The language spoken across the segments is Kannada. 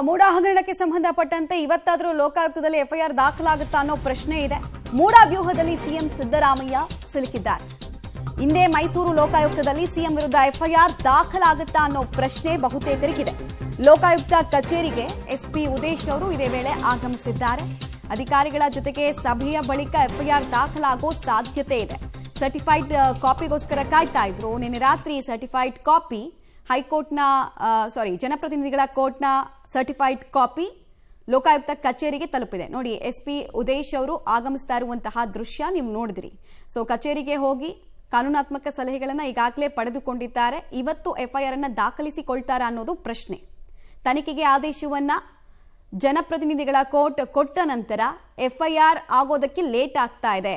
ಮೂಡ ಹಗರಣಕ್ಕೆ ಸಂಬಂಧಪಟ್ಟಂತೆ ಇವತ್ತಾದರೂ ಲೋಕಾಯುಕ್ತದಲ್ಲಿ ಎಫ್ಐಆರ್ ದಾಖಲಾಗುತ್ತಾ ಅನ್ನೋ ಪ್ರಶ್ನೆ ಇದೆ. ಮೂಡ ವ್ಯೂಹದಲ್ಲಿ ಸಿಎಂ ಸಿದ್ದರಾಮಯ್ಯ ಸಿಲುಕಿದ್ದಾರೆ. ಇಂದೇ ಮೈಸೂರು ಲೋಕಾಯುಕ್ತದಲ್ಲಿ ಸಿಎಂ ವಿರುದ್ಧ ಎಫ್ಐಆರ್ ದಾಖಲಾಗುತ್ತಾ ಅನ್ನೋ ಪ್ರಶ್ನೆ ಬಹುತೇಕರಿಗಿದೆ. ಲೋಕಾಯುಕ್ತ ಕಚೇರಿಗೆ ಎಸ್ಪಿ ಉದೇಶ್ ಅವರು ಇದೇ ವೇಳೆ ಆಗಮಿಸಿದ್ದಾರೆ. ಅಧಿಕಾರಿಗಳ ಜೊತೆಗೆ ಸಭೆಯ ಬಳಿಕ ಎಫ್ಐಆರ್ ದಾಖಲಾಗೋ ಸಾಧ್ಯತೆ ಇದೆ. ಸರ್ಟಿಫೈಡ್ ಕಾಪಿಗೋಸ್ಕರ ಕಾಯ್ತಾ ಇದ್ರು. ನಿನ್ನೆ ರಾತ್ರಿ ಸರ್ಟಿಫೈಡ್ ಕಾಪಿ ಜನಪ್ರತಿನಿಧಿಗಳ ಕೋರ್ಟ್ನ ಸರ್ಟಿಫೈಡ್ ಕಾಪಿ ಲೋಕಾಯುಕ್ತ ಕಚೇರಿಗೆ ತಲುಪಿದೆ. ನೋಡಿ, ಎಸ್ಪಿ ಉದೇಶ್ ಅವರು ಆಗಮಿಸ್ತಾ ಇರುವಂತಹ ದೃಶ್ಯ ನೀವು ನೋಡಿದ್ರಿ. ಸೊ ಕಚೇರಿಗೆ ಹೋಗಿ ಕಾನೂನಾತ್ಮಕ ಸಲಹೆಗಳನ್ನು ಈಗಾಗಲೇ ಪಡೆದುಕೊಂಡಿದ್ದಾರೆ. ಇವತ್ತು ಎಫ್ಐಆರ್ ಅನ್ನು ದಾಖಲಿಸಿಕೊಳ್ತಾರಾ ಅನ್ನೋದು ಪ್ರಶ್ನೆ. ತನಿಖೆಗೆ ಆದೇಶವನ್ನ ಜನಪ್ರತಿನಿಧಿಗಳ ಕೋರ್ಟ್ ಕೊಟ್ಟ ನಂತರ ಎಫ್ಐಆರ್ ಆಗೋದಕ್ಕೆ ಲೇಟ್ ಆಗ್ತಾ ಇದೆ.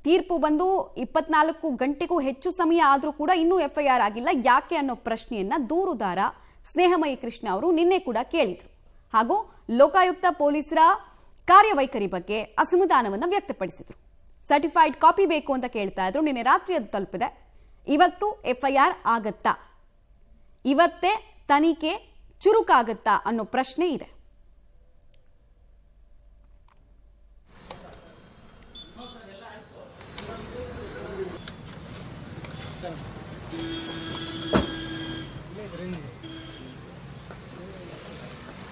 ತೀರ್ಪು ಬಂದು 24 ಗಂಟೆಗೂ ಹೆಚ್ಚು ಸಮಯ ಆದರೂ ಕೂಡ ಇನ್ನೂ ಎಫ್ಐಆರ್ ಆಗಿಲ್ಲ. ಯಾಕೆ ಅನ್ನೋ ಪ್ರಶ್ನೆಯನ್ನ ದೂರುದಾರ ಸ್ನೇಹಮಯಿ ಕೃಷ್ಣ ಅವರು ನಿನ್ನೆ ಕೂಡ ಕೇಳಿದ್ರು. ಹಾಗೂ ಲೋಕಾಯುಕ್ತ ಪೊಲೀಸರ ಕಾರ್ಯವೈಖರಿ ಬಗ್ಗೆ ಅಸಮಾಧಾನವನ್ನು ವ್ಯಕ್ತಪಡಿಸಿದ್ರು. ಸರ್ಟಿಫೈಡ್ ಕಾಪಿ ಬೇಕು ಅಂತ ಕೇಳ್ತಾ ಇದ್ರು. ನಿನ್ನೆ ರಾತ್ರಿ ಅದು ತಲುಪಿದೆ. ಇವತ್ತು ಎಫ್ಐಆರ್ ಆಗತ್ತಾ, ಇವತ್ತೇ ತನಿಖೆ ಚುರುಕಾಗತ್ತಾ ಅನ್ನೋ ಪ್ರಶ್ನೆ ಇದೆ.